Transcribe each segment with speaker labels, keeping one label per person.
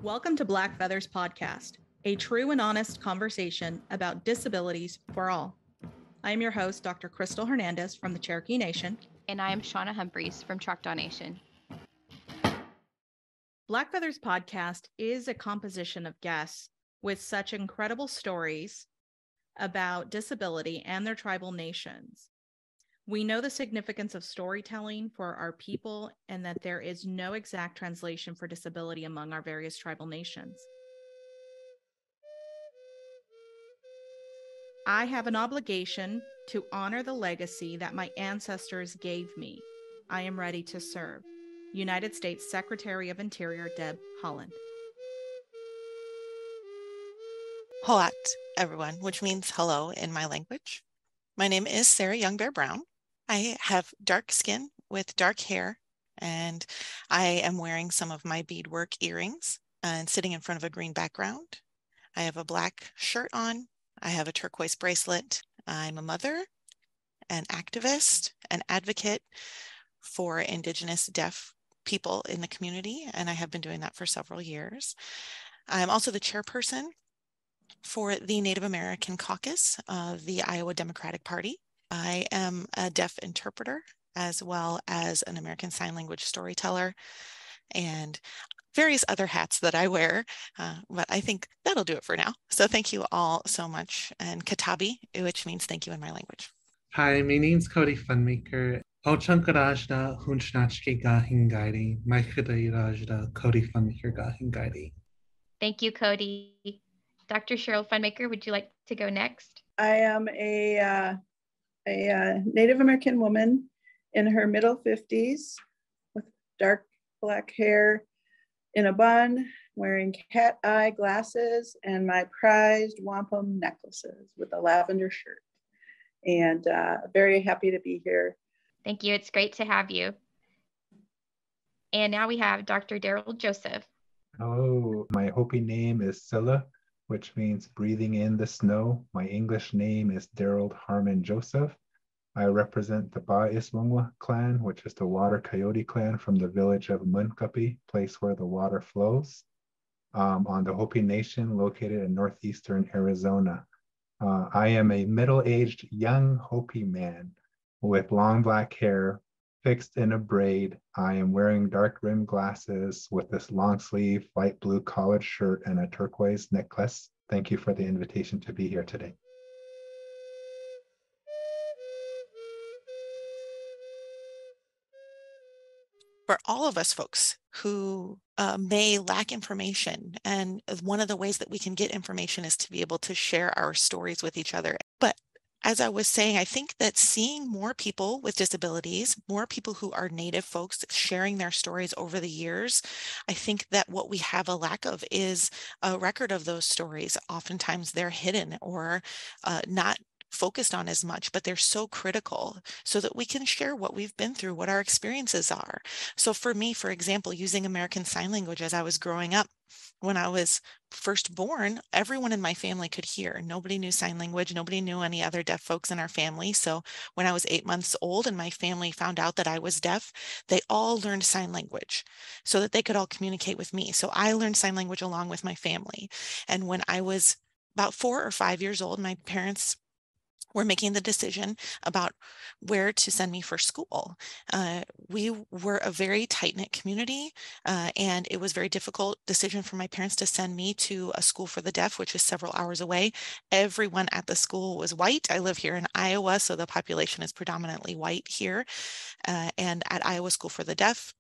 Speaker 1: Welcome to Black Feathers Podcast, a true and honest conversation about disabilities for all. I am your host, Dr. Crystal Hernandez from the Cherokee Nation.
Speaker 2: And I am Shauna Humphreys from Choctaw Nation.
Speaker 1: Black Feathers Podcast is a composition of guests with such incredible stories about disability and their tribal nations. We know the significance of storytelling for our people and that there is no exact translation for disability among our various tribal nations. I have an obligation to honor the legacy that my ancestors gave me. I am ready to serve. United States Secretary of Interior, Deb Haaland.
Speaker 3: Hoat, everyone, which means hello in my language. My name is Sarah Young Bear Brown. I have dark skin with dark hair, and I am wearing some of my beadwork earrings and sitting in front of a green background. I have a black shirt on. I have a turquoise bracelet. I'm a mother, an activist, an advocate for Indigenous deaf people in the community, and I have been doing that for several years. I'm also the chairperson for the Native American caucus of the Iowa Democratic Party. I am a deaf interpreter as well as an American Sign Language storyteller and various other hats that I wear, but I think that'll do it for now. So thank you all so much. And Katabi, which means thank you in my language.
Speaker 4: Hi, my name's Kody Funmaker. Ochankarajda Hunchnachki Gahingaidi, Maikadairajda Kody Funmaker Gahingaidi.
Speaker 2: Thank you, Kody. Dr. Cheryl Funmaker, would you like to go next?
Speaker 5: I am a Native American woman in her middle 50s with dark black hair in a bun, wearing cat eye glasses and my prized wampum necklaces with a lavender shirt. And very happy to be here.
Speaker 2: Thank you. It's great to have you. And now we have Dr. Darold Joseph.
Speaker 6: Hello, my Hopi name is Scylla, which means breathing in the snow. My English name is Darold Harmon Joseph. I represent the Paa-Is-wung-wa clan, which is the water Coyote Clan from the village of Moenkopi, place where the water flows, on the Hopi Nation located in northeastern Arizona. I am a middle-aged young Hopi man with long black hair, fixed in a braid. I am wearing dark rimmed glasses with this long sleeve light blue collared shirt and a turquoise necklace. Thank you for the invitation to be here today.
Speaker 3: For all of us folks who may lack information, and one of the ways that we can get information is to be able to share our stories with each other. But as I was saying, I think that seeing more people with disabilities, more people who are Native folks sharing their stories over the years, I think that what we have a lack of is a record of those stories. Oftentimes they're hidden or not focused on as much, but they're so critical so that we can share what we've been through, what our experiences are. So for me, for example, using American Sign Language as I was growing up, when I was first born, everyone in my family could hear. Nobody knew sign language. Nobody knew any other deaf folks in our family. So when I was 8 months old and my family found out that I was deaf, they all learned sign language so that they could all communicate with me. So I learned sign language along with my family. And when I was about 4 or 5 years old, my parents were making the decision about where to send me for school. We were a very tight-knit community, and it was a very difficult decision for my parents to send me to a school for the deaf, which is several hours away. Everyone at the school was white. I live here in Iowa, so the population is predominantly white here. And at Iowa School for the Deaf,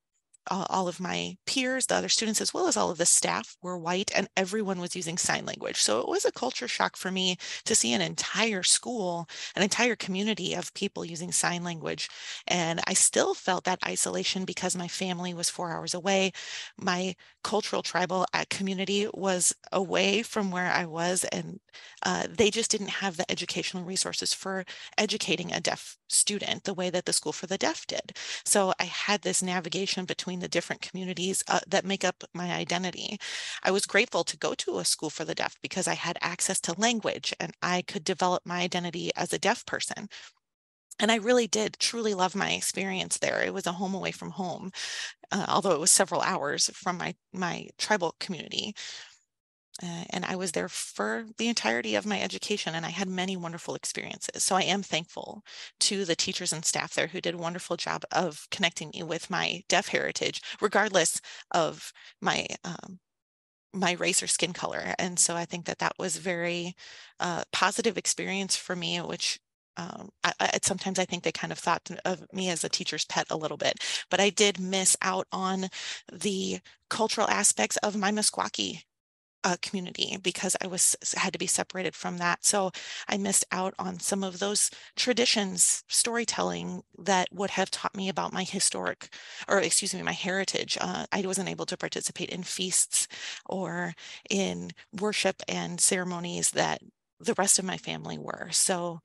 Speaker 3: all of my peers, the other students, as well as all of the staff were white, and everyone was using sign language. So it was a culture shock for me to see an entire school, an entire community of people using sign language. And I still felt that isolation because my family was 4 hours away. My cultural tribal community was away from where I was, and they just didn't have the educational resources for educating a deaf student the way that the School for the Deaf did. So I had this navigation between the different communities that make up my identity. I was grateful to go to a School for the Deaf because I had access to language and I could develop my identity as a deaf person. And I really did truly love my experience there. It was a home away from home, although it was several hours from my tribal community. And I was there for the entirety of my education, and I had many wonderful experiences. So I am thankful to the teachers and staff there who did a wonderful job of connecting me with my deaf heritage, regardless of my my race or skin color. And so I think that that was very positive experience for me, which sometimes I think they kind of thought of me as a teacher's pet a little bit, but I did miss out on the cultural aspects of my Meskwaki community because I had to be separated from that. So I missed out on some of those traditions, storytelling that would have taught me about my my heritage. I wasn't able to participate in feasts or in worship and ceremonies that the rest of my family were. So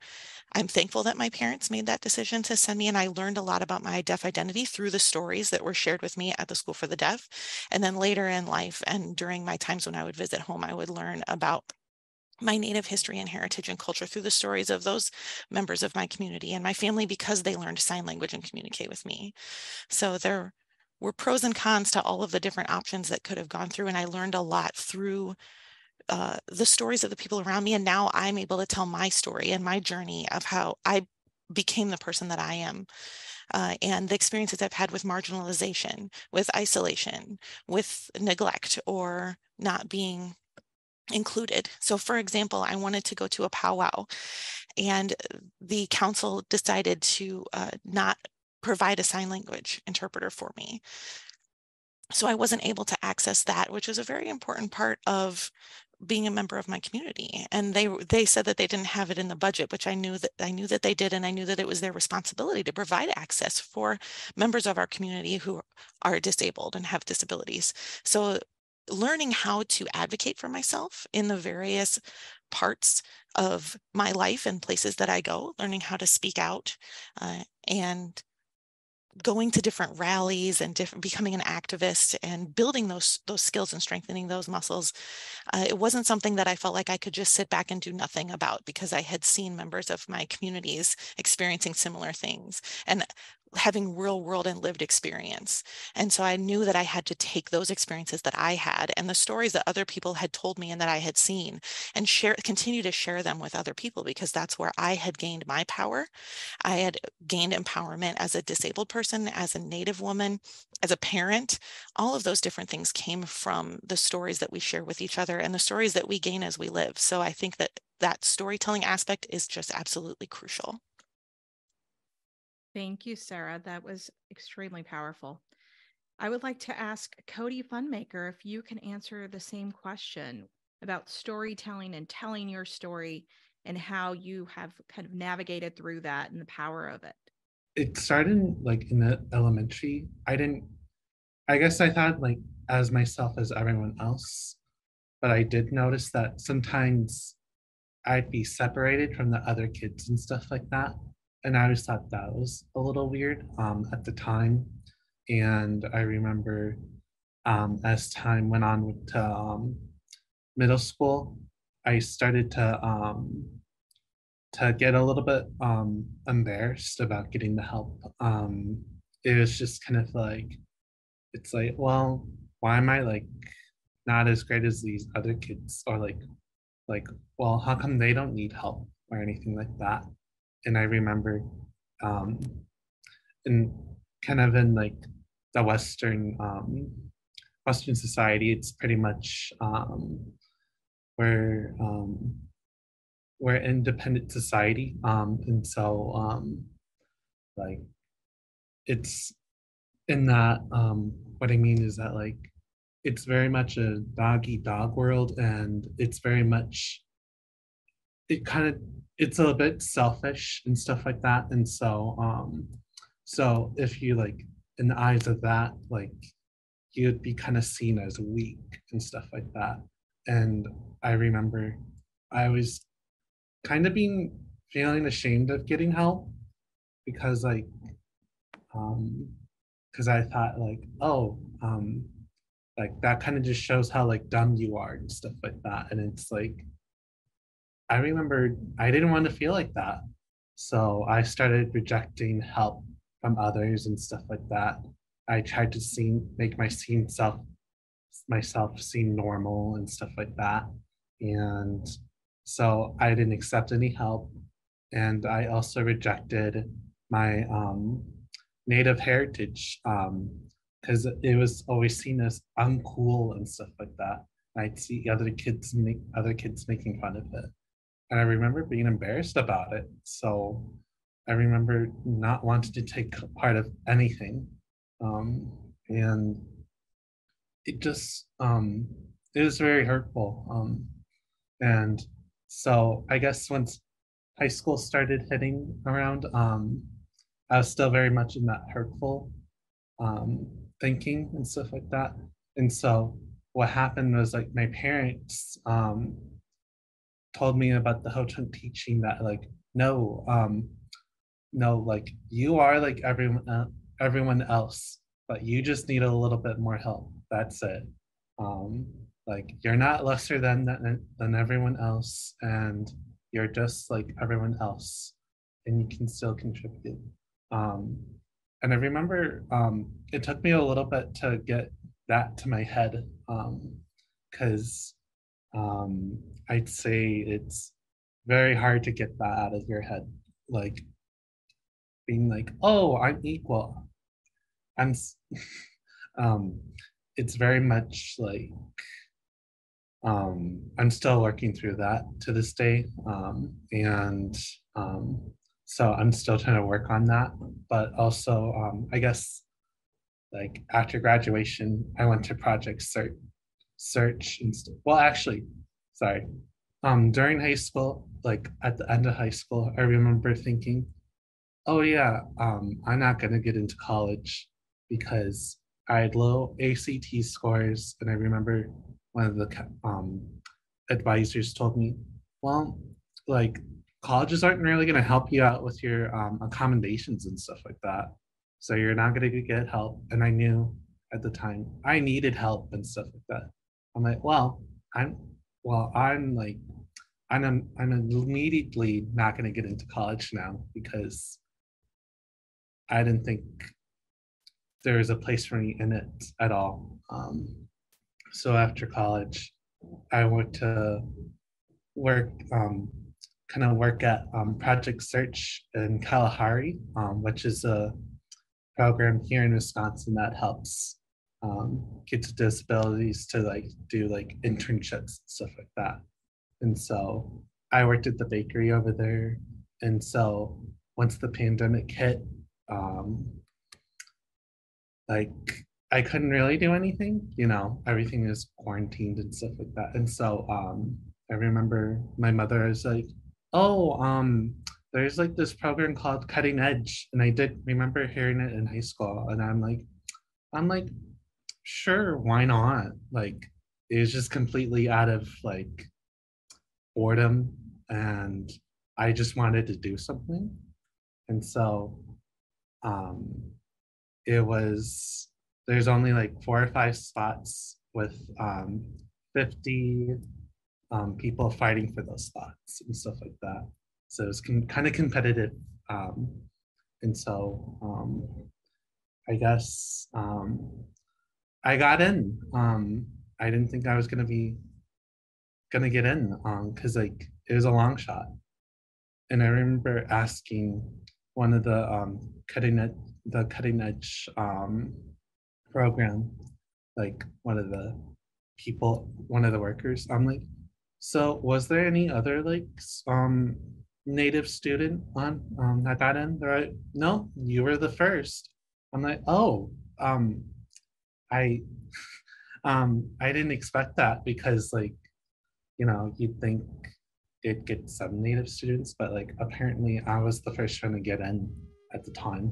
Speaker 3: I'm thankful that my parents made that decision to send me, and I learned a lot about my deaf identity through the stories that were shared with me at the School for the Deaf. And then later in life and during my times when I would visit home, I would learn about my Native history and heritage and culture through the stories of those members of my community and my family because they learned sign language and communicate with me. So there were pros and cons to all of the different options that could have gone through, and I learned a lot through the stories of the people around me. And now I'm able to tell my story and my journey of how I became the person that I am, and the experiences I've had with marginalization, with isolation, with neglect, or not being included. So for example, I wanted to go to a powwow, and the council decided to not provide a sign language interpreter for me. So I wasn't able to access that, which is a very important part of being a member of my community. And they said that they didn't have it in the budget, which I knew that they did, and I knew that it was their responsibility to provide access for members of our community who are disabled and have disabilities. So learning how to advocate for myself in the various parts of my life and places that I go, learning how to speak out, and going to different rallies and becoming an activist and building those skills and strengthening those muscles. It wasn't something that I felt like I could just sit back and do nothing about, because I had seen members of my communities experiencing similar things and having real world and lived experience. And so I knew that I had to take those experiences that I had and the stories that other people had told me and that I had seen and continue to share them with other people, because that's where I had gained my power. I had gained empowerment as a disabled person, as a Native woman, as a parent. All of those different things came from the stories that we share with each other and the stories that we gain as we live. So I think that that storytelling aspect is just absolutely crucial.
Speaker 1: Thank you, Sarah. That was extremely powerful. I would like to ask Kody Funmaker if you can answer the same question about storytelling and telling your story and how you have kind of navigated through that and the power of it.
Speaker 4: It started like in the elementary. I guess I thought like as myself as everyone else, but I did notice that sometimes I'd be separated from the other kids and stuff like that. And I just thought that was a little weird at the time. And I remember as time went on to middle school, I started to get a little bit embarrassed about getting the help. It was just kind of like, it's like, well, why am I like not as great as these other kids? Or like, well, how come they don't need help or anything like that? And I remember in kind of in like the Western society, it's pretty much we're independent society, and so like it's in that what I mean is that like it's very much a dog eat dog world, and it's very much it's a bit selfish and stuff like that. And so if you like in the eyes of that, like you'd be kind of seen as weak and stuff like that. And I remember I was kind of feeling ashamed of getting help, because like because I thought like, oh, like that kind of just shows how like dumb you are and stuff like that. And it's like I remember I didn't want to feel like that. So I started rejecting help from others and stuff like that. I tried to make myself seem normal and stuff like that. And so I didn't accept any help. And I also rejected my native heritage because it was always seen as uncool and stuff like that. I'd see other kids making fun of it. And I remember being embarrassed about it. So I remember not wanting to take part of anything. And it just, it was very hurtful. And so I guess once high school started hitting around, I was still very much in that hurtful thinking and stuff like that. And so what happened was like my parents told me about the Ho-Chunk teaching that like, no, no, like you are like everyone else, but you just need a little bit more help. That's it. Like you're not lesser than everyone else, and you're just like everyone else, and you can still contribute. And I remember it took me a little bit to get that to my head, because I'd say it's very hard to get that out of your head, like being like, oh, I'm equal. I'm um it's very much like I'm still working through that to this day. And so I'm still trying to work on that. But also I guess like after graduation, I went to project search and well, actually, sorry. During high school, like at the end of high school, I remember thinking, oh yeah, I'm not gonna get into college because I had low ACT scores, and I remember one of the advisors told me, well, like colleges aren't really gonna help you out with your accommodations and stuff like that, so you're not gonna get help. And I knew at the time I needed help and stuff like that. I'm like, well, I'm like, I'm immediately not gonna get into college now because I didn't think there was a place for me in it at all. So after college, I went to work, kind of work at Project Search in Kalahari, which is a program here in Wisconsin that helps kids with disabilities to like do like internships and stuff like that. And so I worked at the bakery over there. And so once the pandemic hit, like I couldn't really do anything, everything is quarantined and stuff like that. And so I remember my mother was like, oh, there's like this program called Cutting Edge. And I did remember hearing it in high school. And I'm like, sure, why not? Like it was just completely out of like boredom, and I just wanted to do something. And so there's only like 4 or 5 spots with 50 people fighting for those spots and stuff like that. So it's kind of competitive. And so I guess I got in. I didn't think I was gonna get in because like it was a long shot. And I remember asking one of the cutting edge program, like one of the workers. I'm like, so was there any other like native student on that got in? They're like, no, you were the first. I'm like, oh, I I didn't expect that because like, you'd think it'd get some native students, but like apparently I was the first one to get in at the time.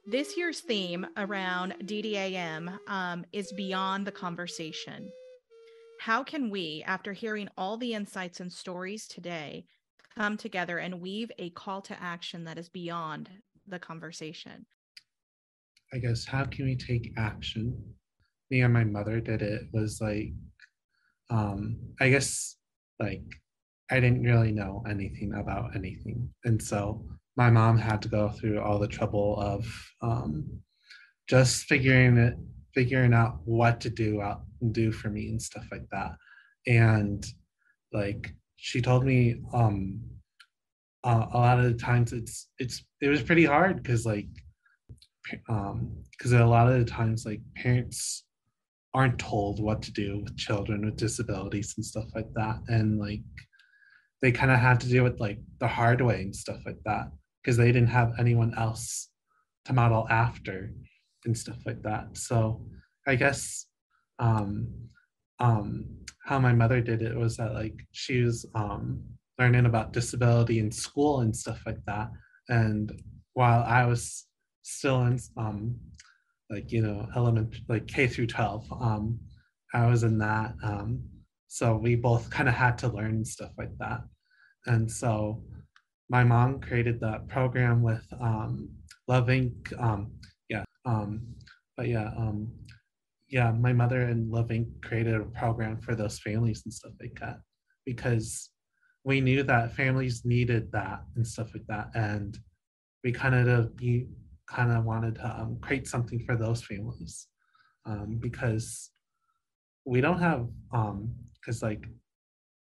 Speaker 1: This year's theme around DDAM is beyond the conversation. How can we, after hearing all the insights and stories today, come together and weave a call to action that is beyond the conversation?
Speaker 4: I guess, how can we take action? me and my mother did it was like, I guess like I didn't really know anything about anything. And so my mom had to go through all the trouble of just figuring out what to do for me and stuff like that. And like she told me a lot of the times it was pretty hard because like because a lot of the times like parents aren't told what to do with children with disabilities and stuff like that, and like they kind of had to do it like the hard way and stuff like that because they didn't have anyone else to model after and stuff like that. So I guess how my mother did it was that like she was learning about disability in school and stuff like that, and while I was still in like element like K through 12, I was in that, so we both kind of had to learn stuff like that. And so my mom created that program with Love Inc. My mother and Love Inc. created a program for those families and stuff like that because we knew that families needed that and stuff like that, and we kind of wanted to create something for those families because we don't have because like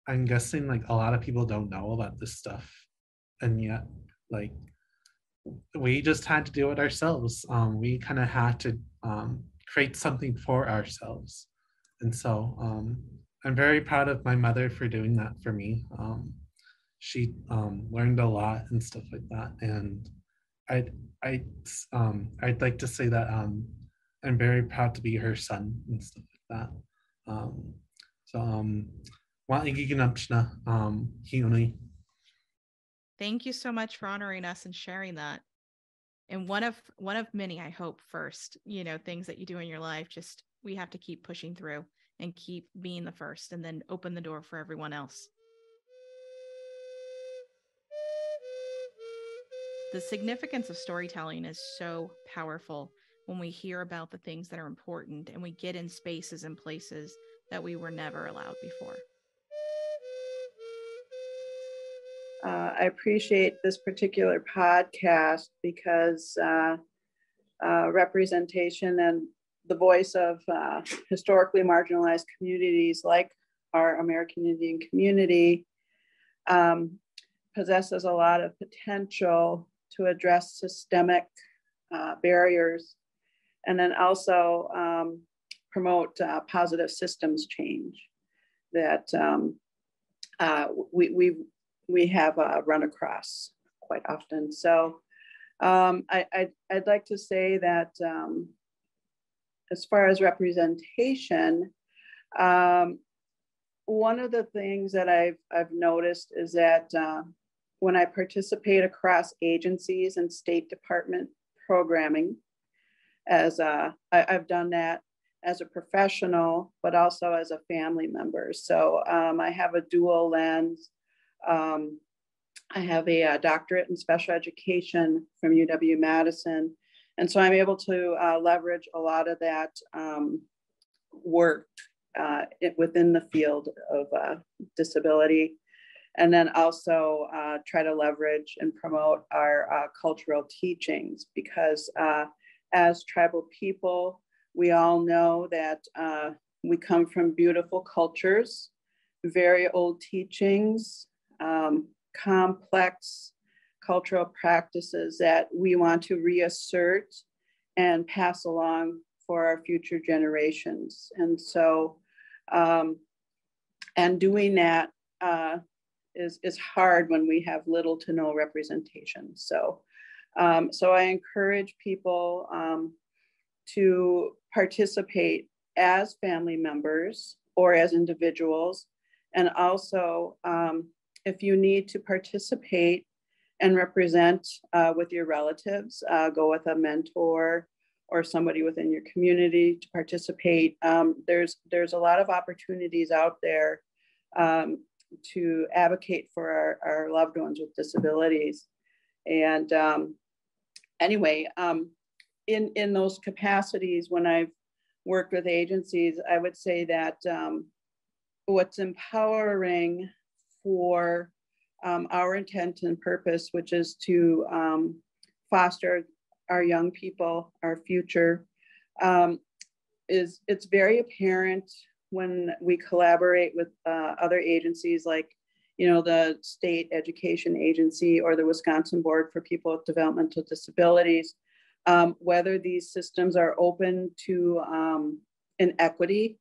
Speaker 4: I'm guessing like a lot of people don't know about this stuff, and yet like we just had to do it ourselves. We kind of had to create something for ourselves, and so I'm very proud of my mother for doing that for me. She learned a lot and stuff like that, and I'd like to say that I'm very proud to be her son and stuff like that. Hiuni.
Speaker 1: Thank you so much for honoring us and sharing that. And one of many, I hope, first, things that you do in your life, just we have to keep pushing through and keep being the first and then open the door for everyone else. The significance of storytelling is so powerful when we hear about the things that are important and we get in spaces and places that we were never allowed before.
Speaker 5: I appreciate this particular podcast because representation and the voice of historically marginalized communities like our American Indian community possesses a lot of potential to address systemic barriers and then also promote positive systems change that we have run across quite often. So I'd like to say that as far as representation, one of the things that I've noticed is that when I participate across agencies and State Department programming, as I've done that as a professional, but also as a family member. So I have a dual lens. I have a doctorate in special education from UW-Madison. And so I'm able to leverage a lot of that work within the field of disability. And then also try to leverage and promote our cultural teachings because as tribal people, we all know that we come from beautiful cultures, very old teachings, complex cultural practices that we want to reassert and pass along for our future generations. And so, and doing that is hard when we have little to no representation. So, so I encourage people to participate as family members or as individuals. And also, if you need to participate and represent with your relatives, go with a mentor or somebody within your community to participate. There's a lot of opportunities out there to advocate for our loved ones with disabilities. And anyway, in those capacities, when I've worked with agencies, I would say that what's empowering for our intent and purpose, which is to foster our young people, our future, is it's very apparent when we collaborate with other agencies like, you know, the State Education Agency or the Wisconsin Board for People with Developmental Disabilities, whether these systems are open to an equity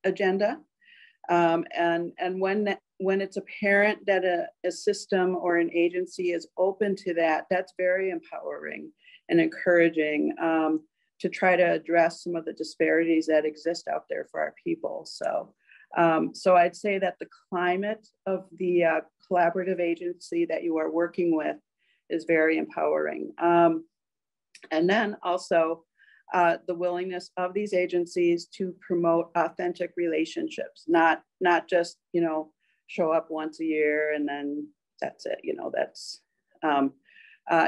Speaker 5: agenda. And when it's apparent that a system or an agency is open to that, that's very empowering and encouraging to try to address some of the disparities that exist out there for our people. So I'd say that the climate of the collaborative agency that you are working with is very empowering. And then also the willingness of these agencies to promote authentic relationships, not just, you know, show up once a year and then that's it. You know, that's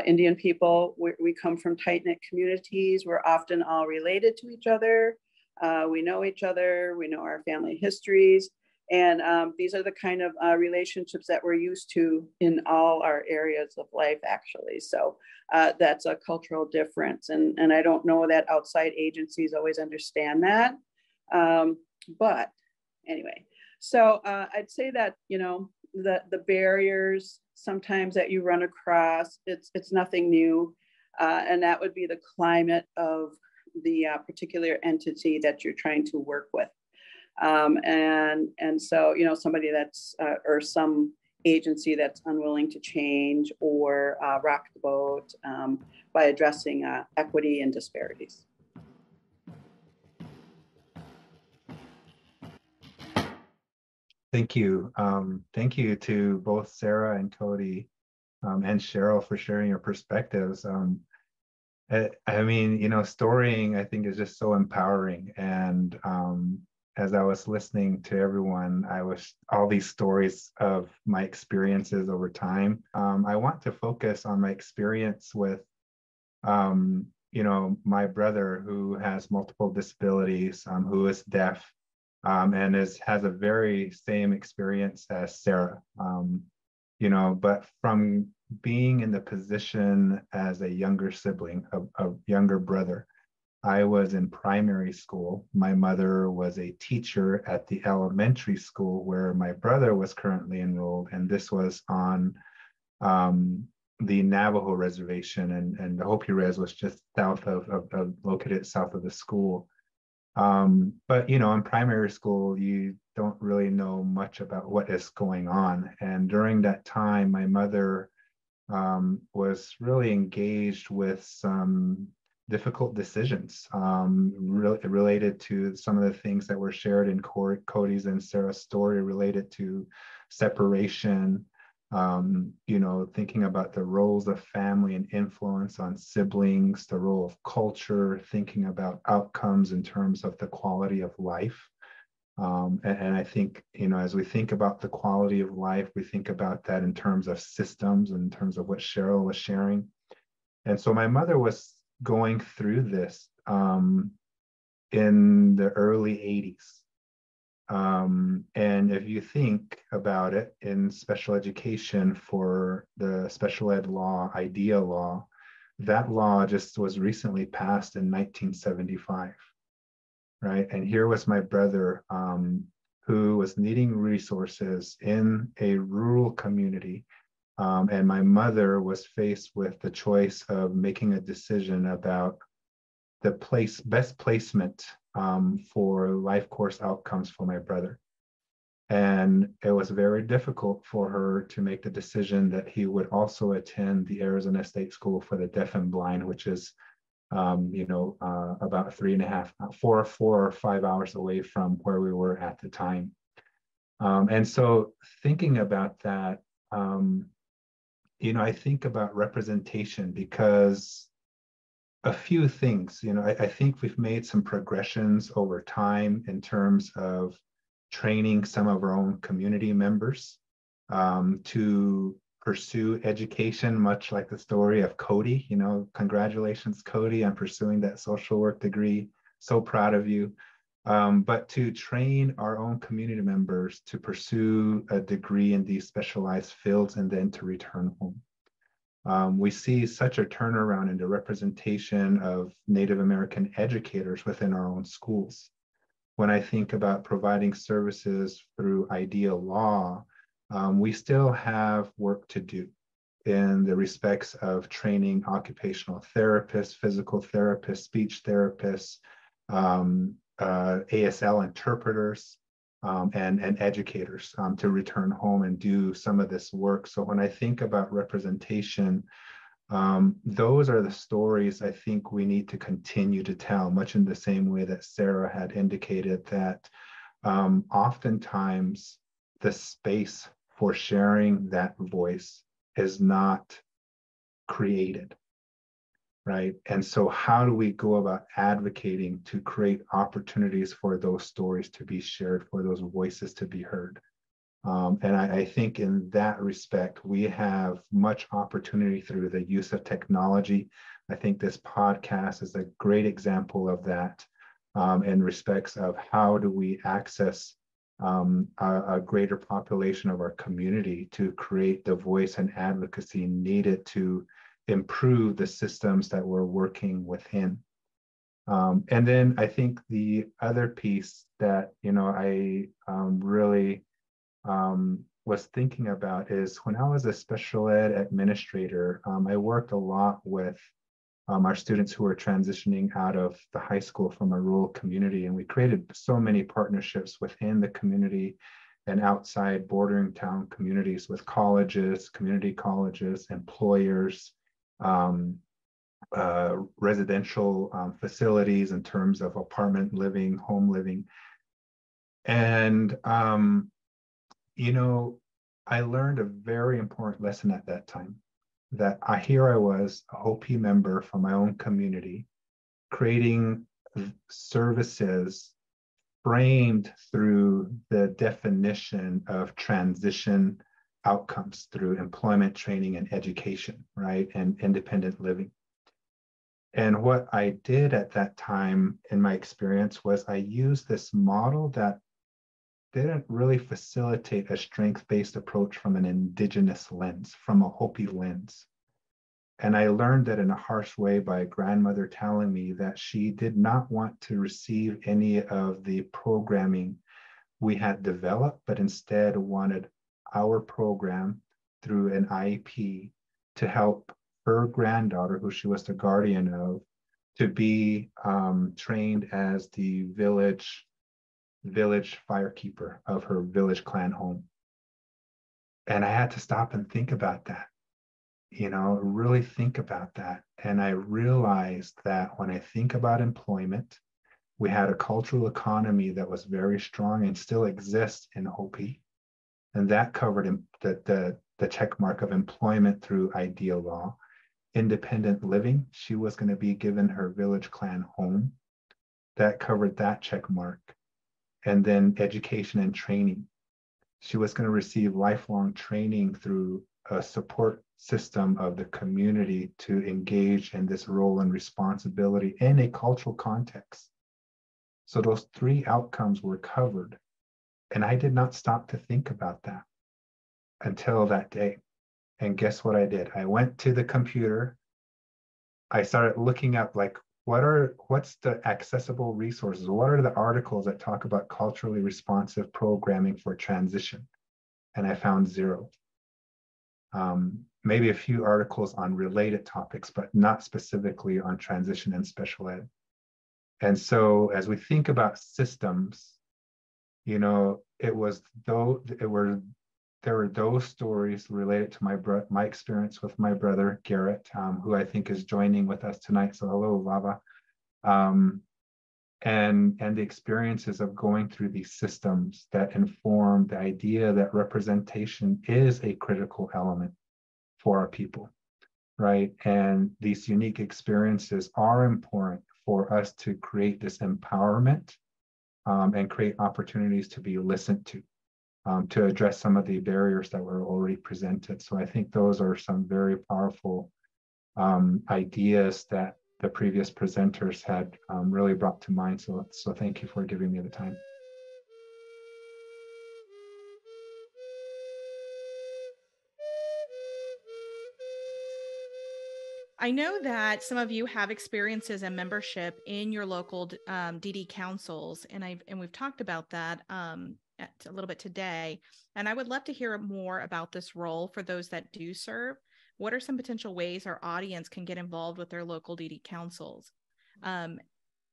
Speaker 5: Indian people, we come from tight-knit communities. We're often all related to each other. We know each other, we know our family histories. And these are the kind of relationships that we're used to in all our areas of life, actually. So that's a cultural difference. And I don't know that outside agencies always understand that. But anyway, so I'd say that, you know, the barriers sometimes that you run across, it's nothing new. And that would be the climate of the particular entity that you're trying to work with. And so, you know, somebody that's, or some agency that's unwilling to change or rock the boat by addressing equity and disparities.
Speaker 6: Thank you. Thank you to both Sarah and Kody and Cheryl for sharing your perspectives. I mean, you know, storying, I think, is just so empowering. And as I was listening to everyone, all these stories of my experiences over time. I want to focus on my experience with, you know, my brother who has multiple disabilities, who is deaf, and has a very same experience as Sarah. You know, but from being in the position as a younger sibling, a younger brother, I was in primary school. My mother was a teacher at the elementary school where my brother was currently enrolled, and this was on the Navajo reservation, and the Hopi res was just south located south of the school. But you know, in primary school, you don't really know much about what is going on. And during that time, my mother was really engaged with some difficult decisions related to some of the things that were shared in Kody's and Sarah's story related to separation, you know, thinking about the roles of family and influence on siblings, the role of culture, thinking about outcomes in terms of the quality of life. And I think, you know, as we think about the quality of life, we think about that in terms of systems, in terms of what Cheryl was sharing. And so my mother was going through this in the early 80s. And if you think about it, in special education for the special ed law, IDEA law, that law just was recently passed in 1975, right? And here was my brother who was needing resources in a rural community. And my mother was faced with the choice of making a decision about the best placement for life course outcomes for my brother. And it was very difficult for her to make the decision that he would also attend the Arizona State School for the Deaf and Blind, which is, you know, about 4 or 5 hours away from where we were at the time. And so thinking about that, you know, I think about representation because a few things, you know, I think we've made some progressions over time in terms of training some of our own community members to pursue education, much like the story of Kody. You know, congratulations, Kody, on pursuing that social work degree So proud of you. But to train our own community members to pursue a degree in these specialized fields and then to return home. We see such a turnaround in the representation of Native American educators within our own schools. When I think about providing services through IDEA law, we still have work to do in the respects of training occupational therapists, physical therapists, speech therapists, ASL interpreters, and educators to return home and do some of this work. So when I think about representation, those are the stories I think we need to continue to tell, much in the same way that Sarah had indicated that oftentimes the space for sharing that voice is not created, right? And so how do we go about advocating to create opportunities for those stories to be shared, for those voices to be heard? And I think in that respect, we have much opportunity through the use of technology. I think this podcast is a great example of that in respects of how do we access a greater population of our community to create the voice and advocacy needed to improve the systems that we're working within. And then I think the other piece that, I really was thinking about is when I was a special ed administrator, I worked a lot with our students who were transitioning out of the high school from a rural community. And we created so many partnerships within the community and outside bordering town communities with colleges, community colleges, employers, residential facilities in terms of apartment living, home living. And, I learned a very important lesson at that time, that here I was, a Hopi member from my own community, creating services framed through the definition of transition outcomes through employment, training, and education, right? And independent living. And what I did at that time in my experience was I used this model that didn't really facilitate a strength-based approach from an indigenous lens, from a Hopi lens. And I learned that in a harsh way by a grandmother telling me that she did not want to receive any of the programming we had developed, but instead wanted our program through an IEP to help her granddaughter, who she was the guardian of, to be trained as the village firekeeper of her village clan home. And I had to stop and think about that, really think about that. And I realized that when I think about employment, we had a cultural economy that was very strong and still exists in Hopi. And that covered the check mark of employment through IDEA law. Independent living, she was going to be given her village clan home. That covered that check mark. And then education and training. She was going to receive lifelong training through a support system of the community to engage in this role and responsibility in a cultural context. So those three outcomes were covered. And I did not stop to think about that until that day. And guess what I did? I went to the computer. I started looking up what's the accessible resources? What are the articles that talk about culturally responsive programming for transition? And I found zero. Maybe a few articles on related topics, but not specifically on transition and special ed. And so as we think about systems, there were those stories related to my experience with my brother, Garrett, who I think is joining with us tonight. So hello, Vava. And the experiences of going through these systems that inform the idea that representation is a critical element for our people, right? And these unique experiences are important for us to create this empowerment and create opportunities to be listened to address some of the barriers that were already presented. So I think those are some very powerful ideas that the previous presenters had really brought to mind. So thank you for giving me the time.
Speaker 1: I know that some of you have experiences and membership in your local DD councils, and we've talked about that a little bit today. And I would love to hear more about this role for those that do serve. What are some potential ways our audience can get involved with their local DD councils?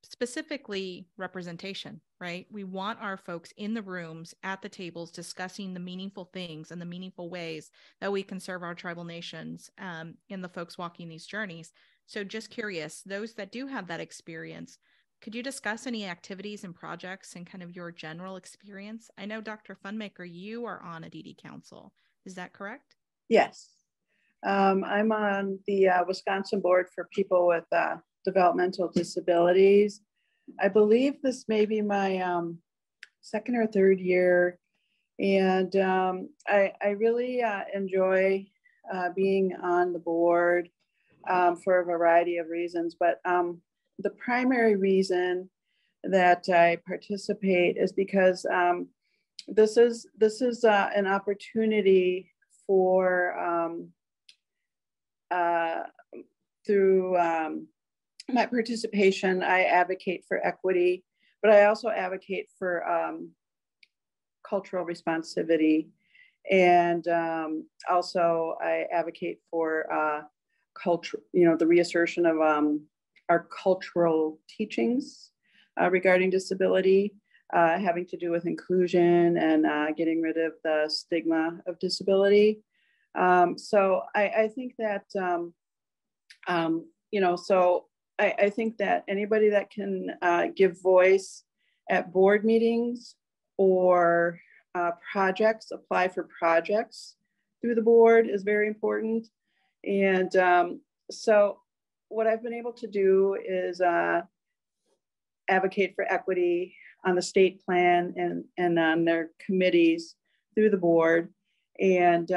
Speaker 1: Specifically representation, right? We want our folks in the rooms at the tables discussing the meaningful things and the meaningful ways that we can serve our tribal nations and the folks walking these journeys. So just curious, those that do have that experience, could you discuss any activities and projects and kind of your general experience? I know Dr. Funmaker, you are on a DD council. Is that correct?
Speaker 5: Yes. I'm on the Wisconsin board for people with developmental disabilities. I believe this may be my second or third year. And I really enjoy being on the board for a variety of reasons. But the primary reason that I participate is because this is an opportunity for through my participation, I advocate for equity, but I also advocate for cultural responsivity. And also I advocate for culture, the reassertion of our cultural teachings regarding disability, having to do with inclusion and getting rid of the stigma of disability. So I think that, so I think that anybody that can give voice at board meetings or projects, apply for projects through the board is very important. And so what I've been able to do is advocate for equity on the state plan and on their committees through the board. And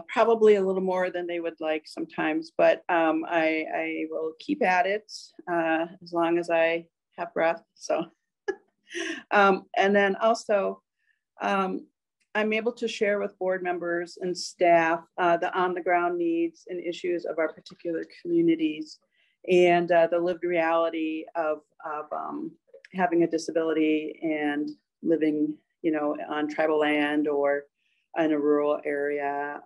Speaker 5: probably a little more than they would like sometimes, but I will keep at it as long as I have breath. So, and then also, I'm able to share with board members and staff the on-the-ground needs and issues of our particular communities and the lived reality of having a disability and living, on tribal land or in a rural area.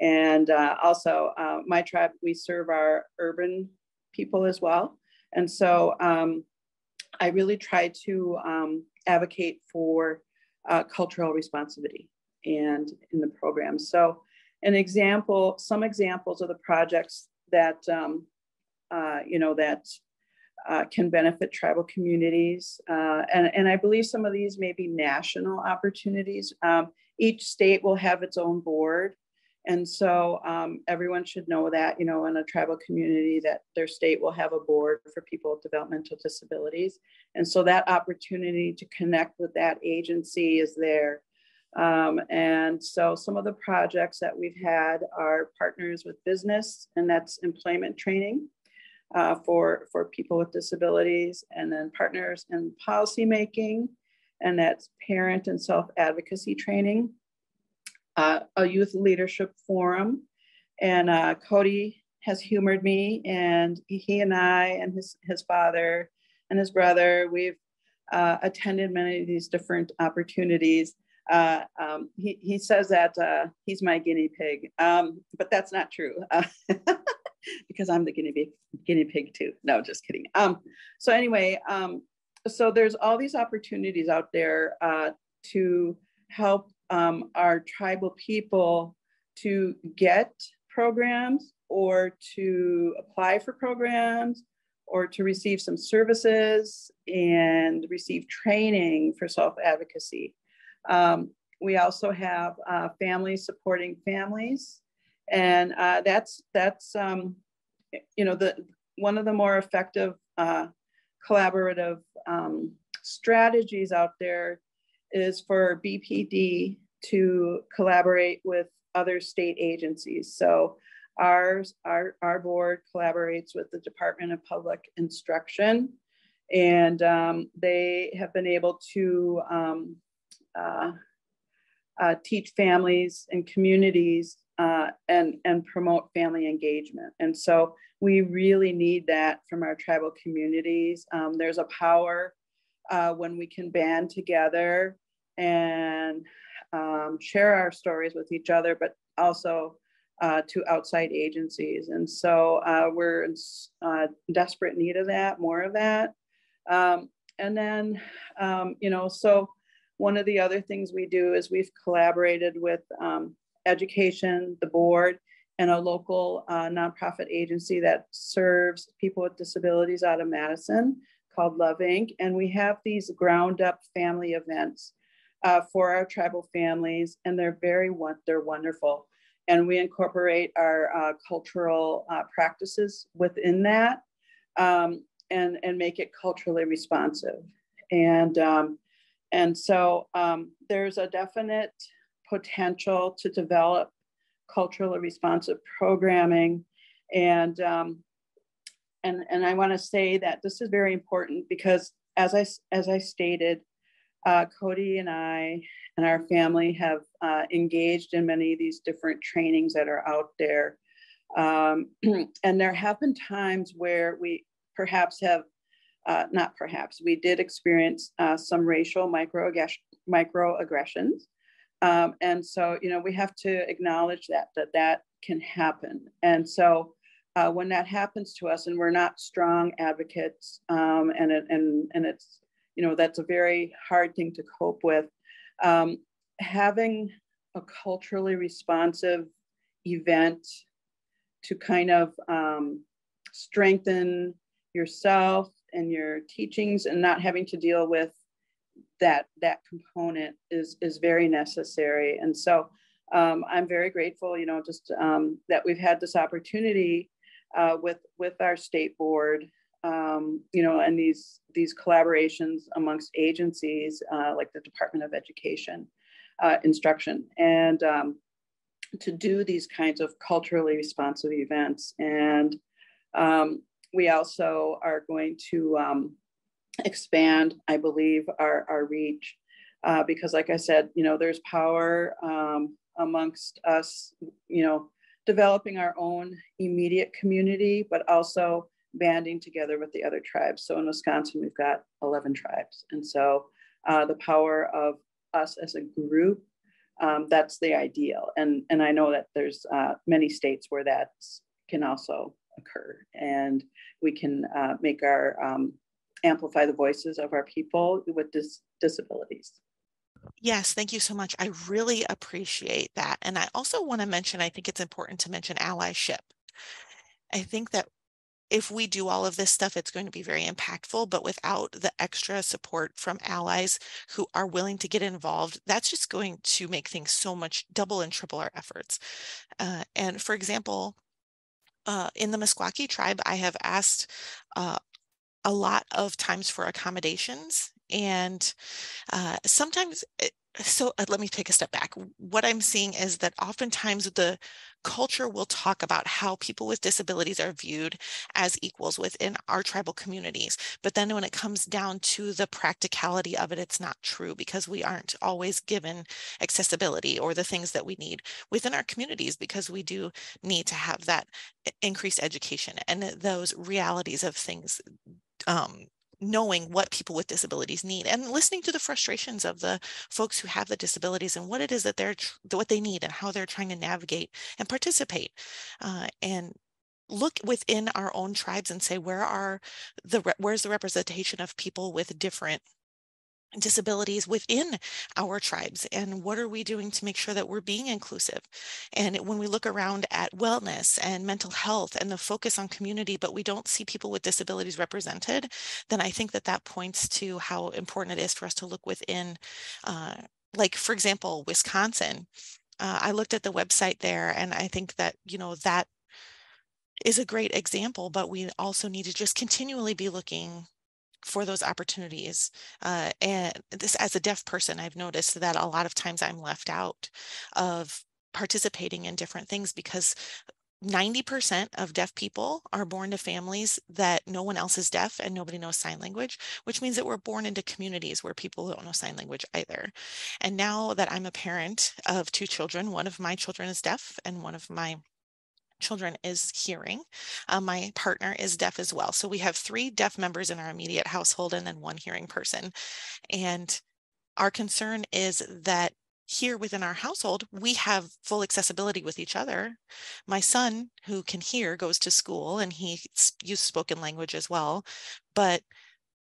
Speaker 5: And also my tribe, we serve our urban people as well. And so I really try to advocate for cultural responsivity and in the program. So some examples of the projects that, can benefit tribal communities. And I believe some of these may be national opportunities. Each state will have its own board. And so everyone should know that, in a tribal community that their state will have a board for people with developmental disabilities. And so that opportunity to connect with that agency is there. And so some of the projects that we've had are partners with business, and that's employment training for people with disabilities, and then partners in policy making, and that's parent and self-advocacy training, a youth leadership forum. And Kody has humored me, and he and I and his father and his brother, we've attended many of these different opportunities. He says that he's my guinea pig, but that's not true. Because I'm the guinea pig too. No, just kidding. So anyway, so there's all these opportunities out there to help our tribal people to get programs or to apply for programs or to receive some services and receive training for self-advocacy. We also have families supporting families. And that's one of the more effective collaborative strategies out there is for BPD to collaborate with other state agencies. So Our board collaborates with the Department of Public Instruction, and they have been able to teach families and communities and promote family engagement. And so we really need that from our tribal communities. There's a power when we can band together and share our stories with each other, but also to outside agencies. And so we're in desperate need of that, more of that. And then, so one of the other things we do is we've collaborated with education, the board, and a local nonprofit agency that serves people with disabilities out of Madison called Love Inc. And we have these ground up family events for our tribal families, and they're wonderful. And we incorporate our cultural practices within that and make it culturally responsive. And so there's a definite potential to develop culturally responsive programming. And I want to say that this is very important because as I stated, Kody and I and our family have engaged in many of these different trainings that are out there. And there have been times where we perhaps have, we did experience some racial microaggressions. And so, we have to acknowledge that can happen. And so when that happens to us and we're not strong advocates, and it's, that's a very hard thing to cope with, having a culturally responsive event to kind of strengthen yourself and your teachings and not having to deal with that component is very necessary. And so I'm very grateful, that we've had this opportunity with our state board, and these collaborations amongst agencies like the Department of Education, Instruction, and to do these kinds of culturally responsive events. And we also are going to expand, I believe, our reach because, like I said, there's power amongst us, developing our own immediate community, but also banding together with the other tribes. So in Wisconsin, we've got 11 tribes. And so the power of us as a group, that's the ideal. And I know that there's many states where that can also occur. And we can make our, amplify the voices of our people with disabilities.
Speaker 3: Yes, thank you so much. I really appreciate that. And I also want to mention, I think it's important to mention allyship. I think that if we do all of this stuff, it's going to be very impactful, but without the extra support from allies who are willing to get involved, that's just going to make things so much double and triple our efforts. And for example, in the Meskwaki tribe, I have asked a lot of times for accommodations, and sometimes let me take a step back. What I'm seeing is that oftentimes the culture will talk about how people with disabilities are viewed as equals within our tribal communities. But then when it comes down to the practicality of it, it's not true because we aren't always given accessibility or the things that we need within our communities, because we do need to have that increased education and those realities of things, knowing what people with disabilities need and listening to the frustrations of the folks who have the disabilities and what it is that what they need and how they're trying to navigate and participate, and look within our own tribes and say, where's the representation of people with different disabilities within our tribes, and what are we doing to make sure that we're being inclusive? And when we look around at wellness and mental health and the focus on community, but we don't see people with disabilities represented, then I think that points to how important it is for us to look within, like, for example, Wisconsin. I looked at the website there, and I think that, that is a great example, but we also need to just continually be looking for those opportunities. And this, as a deaf person, I've noticed that a lot of times I'm left out of participating in different things because 90% of deaf people are born to families that no one else is deaf and nobody knows sign language, which means that we're born into communities where people don't know sign language either. And now that I'm a parent of 2 children, one of my children is deaf and one of my children is hearing. My partner is deaf as well. So we have 3 deaf members in our immediate household and then 1 hearing person. And our concern is that here within our household, we have full accessibility with each other. My son, who can hear, goes to school and he uses spoken language as well. But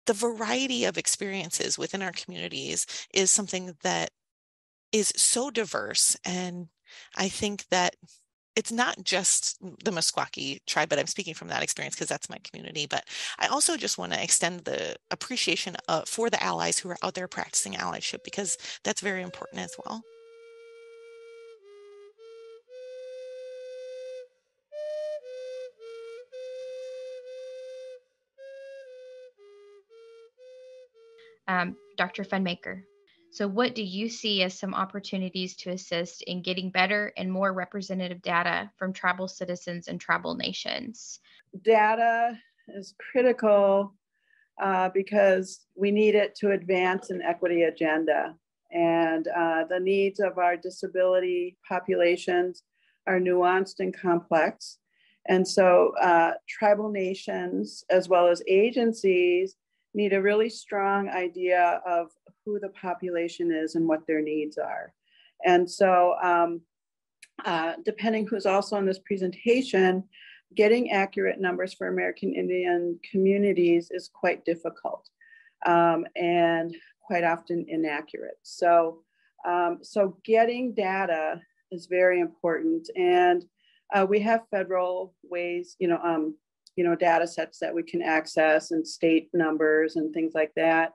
Speaker 3: the variety of experiences within our communities is something that is so diverse. And I think that it's not just the Meskwaki tribe, but I'm speaking from that experience because that's my community. But I also just want to extend the appreciation for the allies who are out there practicing allyship, because that's very important as well.
Speaker 2: Dr. Funmaker. So what do you see as some opportunities to assist in getting better and more representative data from tribal citizens and tribal nations?
Speaker 5: Data is critical because we need it to advance an equity agenda. And the needs of our disability populations are nuanced and complex. And so tribal nations, as well as agencies, need a really strong idea of who the population is and what their needs are. And so depending who's also on this presentation, getting accurate numbers for American Indian communities is quite difficult and quite often inaccurate. So, so getting data is very important. And we have federal ways, data sets that we can access and state numbers and things like that.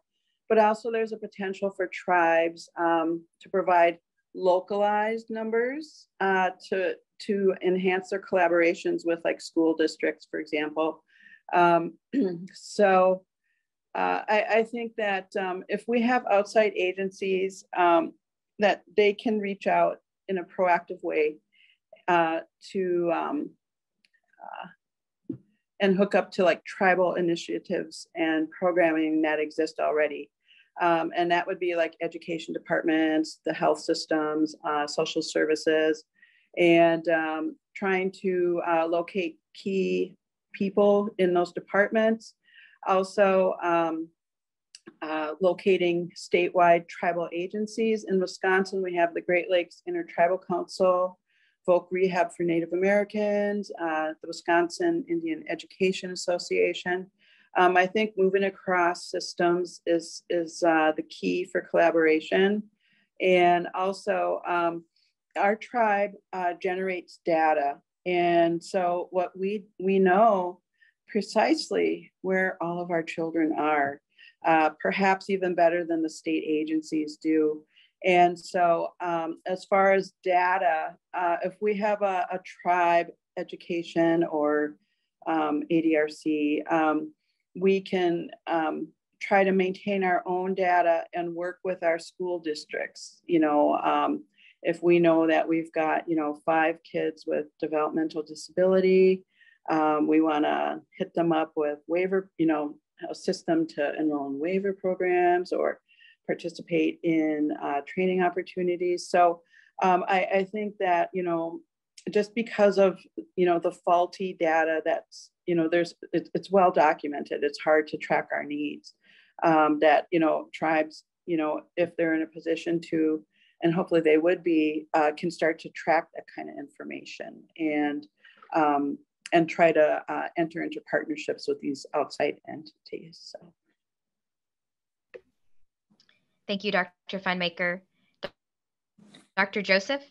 Speaker 5: But also there's a potential for tribes to provide localized numbers to enhance their collaborations with like school districts, for example. So I think that if we have outside agencies that they can reach out in a proactive way to and hook up to like tribal initiatives and programming that exist already. And that would be like education departments, the health systems, social services, and trying to locate key people in those departments. Also locating statewide tribal agencies. In Wisconsin, we have the Great Lakes Intertribal Council, Folk Rehab for Native Americans, the Wisconsin Indian Education Association. I think moving across systems is the key for collaboration. And also our tribe generates data. And so what we know precisely where all of our children are, perhaps even better than the state agencies do. And so as far as data, if we have a tribe education or ADRC, we can try to maintain our own data and work with our school districts. If we know that we've got, 5 kids with developmental disability, we want to hit them up with waiver, assist them to enroll in waiver programs or participate in training opportunities. So I think that, just because of, the faulty data that's, it's well documented, it's hard to track our needs, that, tribes, if they're in a position to, and hopefully they would be, can start to track that kind of information and try to enter into partnerships with these outside entities. So.
Speaker 2: Thank you, Dr. Funmaker. Dr. Joseph?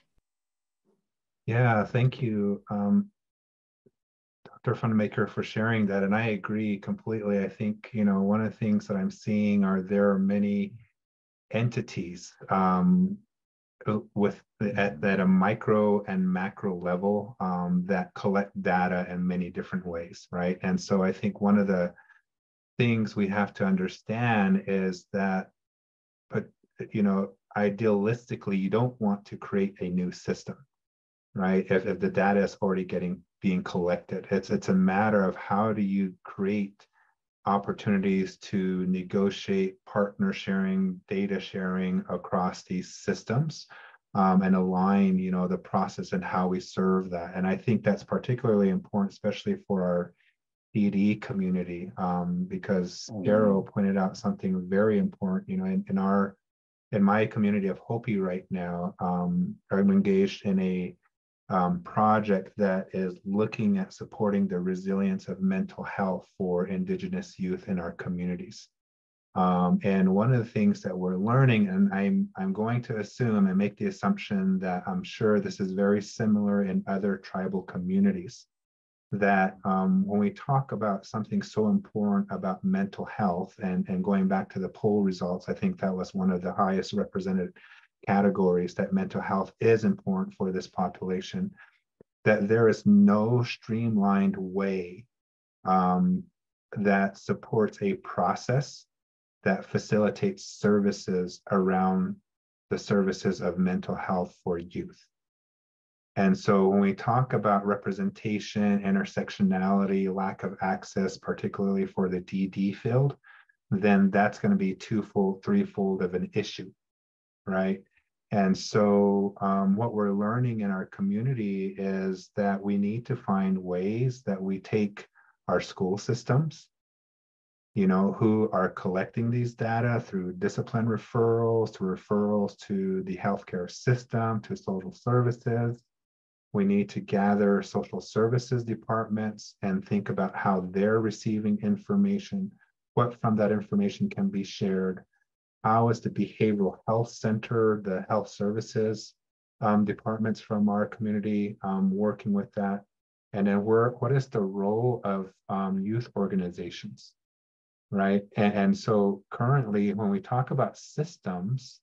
Speaker 6: Yeah, thank you, Dr. Funmaker, for sharing that. And I agree completely. I think, one of the things that I'm seeing there are many entities at a micro and macro level that collect data in many different ways, right? And so I think one of the things we have to understand is that, but idealistically, you don't want to create a new system, right? If the data is already getting being collected. It's a matter of how do you create opportunities to negotiate partner sharing, data sharing across these systems, and align, the process and how we serve that. And I think that's particularly important, especially for our Ph.D. community, because Cheryl pointed out something very important. In my community of Hopi right now, I'm engaged in a project that is looking at supporting the resilience of mental health for Indigenous youth in our communities. And one of the things that we're learning, and I'm going to assume and make the assumption that I'm sure this is very similar in other tribal communities, that when we talk about something so important about mental health, and going back to the poll results, I think that was one of the highest represented categories, that mental health is important for this population, that there is no streamlined way that supports a process that facilitates services around the services of mental health for youth. And so when we talk about representation, intersectionality, lack of access, particularly for the DD field, then that's going to be twofold, threefold of an issue, right? And so what we're learning in our community is that we need to find ways that we take our school systems, who are collecting these data through discipline referrals, to the healthcare system, to social services. We need to gather social services departments and think about how they're receiving information, what from that information can be shared. How is the behavioral health center, the health services departments from our community working with that? And then what is the role of youth organizations, right? And so currently, when we talk about systems,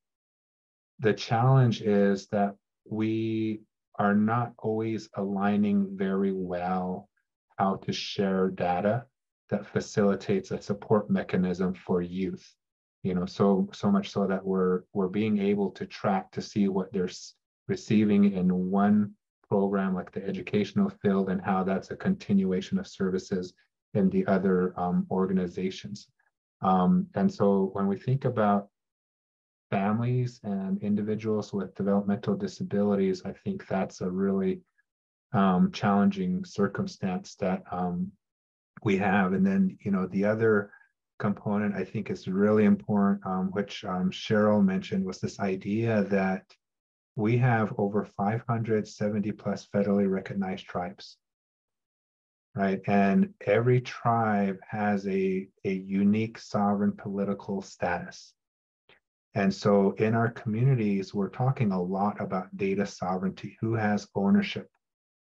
Speaker 6: the challenge is that we are not always aligning very well how to share data that facilitates a support mechanism for youth. So much so that we're being able to track to see what they're receiving in one program, like the educational field, and how that's a continuation of services in the other organizations. And so when we think about families and individuals with developmental disabilities, I think that's a really challenging circumstance that we have. And then, the other component I think is really important, which Cheryl mentioned, was this idea that we have over 570 plus federally recognized tribes, right? And every tribe has a unique sovereign political status. And so in our communities, we're talking a lot about data sovereignty. Who has ownership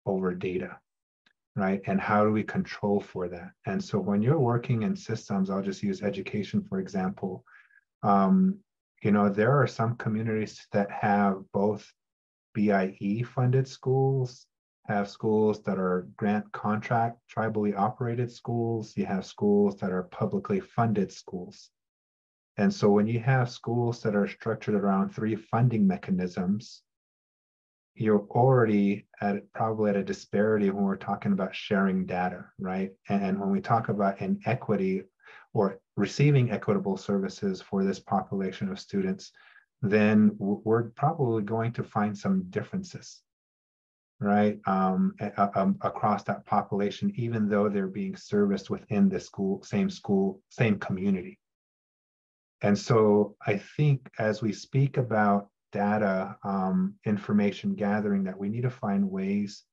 Speaker 6: over data, right? And how do we control for that? And so when you're working in systems, I'll just use education, for example, there are some communities that have both BIE funded schools, have schools that are grant contract, tribally operated schools. You have schools that are publicly funded schools. And so when you have schools that are structured around three funding mechanisms, you're already probably at a disparity when we're talking about sharing data, right? And when we talk about inequity or receiving equitable services for this population of students, then we're probably going to find some differences, right? Across that population, even though they're being serviced within the school, same community. And so I think as we speak about data, information gathering, that we need to find ways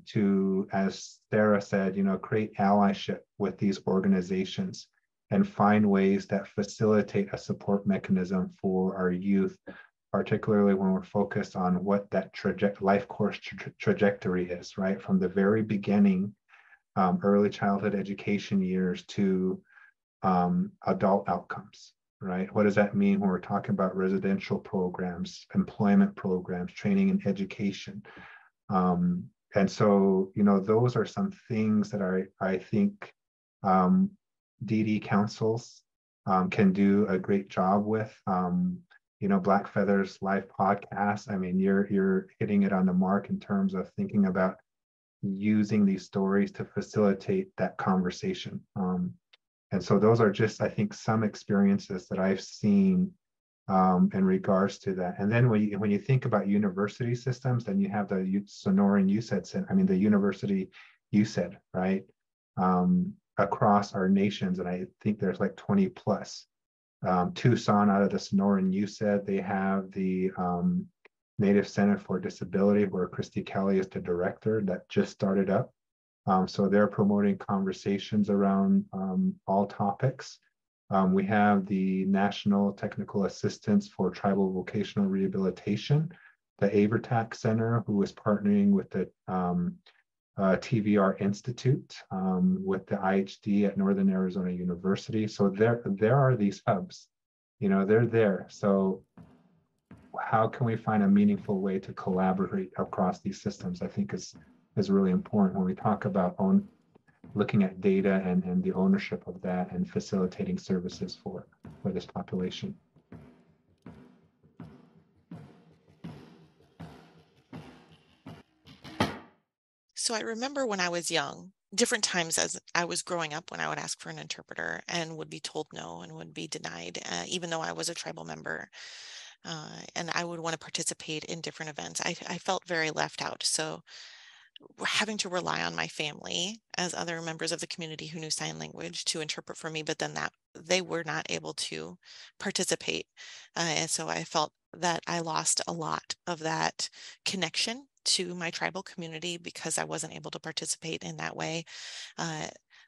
Speaker 6: to, as Sarah said, create allyship with these organizations and find ways that facilitate a support mechanism for our youth, particularly when we're focused on what that life course trajectory is, right? From the very beginning, early childhood education years to adult outcomes, right? What does that mean when we're talking about residential programs, employment programs, training and education? And so, those are some things that I think DD councils can do a great job with. Black Feathers Live podcast, I mean, you're hitting it on the mark in terms of thinking about using these stories to facilitate that conversation. And so those are just, I think, some experiences that I've seen in regards to that. And then when you think about university systems, then you have the Sonoran USED, the university USED, right? Across our nations, and I think there's like 20 plus. Tucson, out of the Sonoran USED, they have the Native Center for Disability, where Christy Kelly is the director, that just started up. So they're promoting conversations around all topics. We have the National Technical Assistance for Tribal Vocational Rehabilitation, the AVERTAC Center, who is partnering with the TVR Institute, with the IHD at Northern Arizona University. So there are these hubs, they're there. So how can we find a meaningful way to collaborate across these systems? I think is really important when we talk about looking at data and the ownership of that and facilitating services for this population.
Speaker 3: So I remember when I was young, different times as I was growing up, when I would ask for an interpreter and would be told no and would be denied, even though I was a tribal member. And I would want to participate in different events. I felt very left out. So having to rely on my family as other members of the community who knew sign language to interpret for me, but then that they were not able to participate. And so I felt that I lost a lot of that connection to my tribal community because I wasn't able to participate in that way.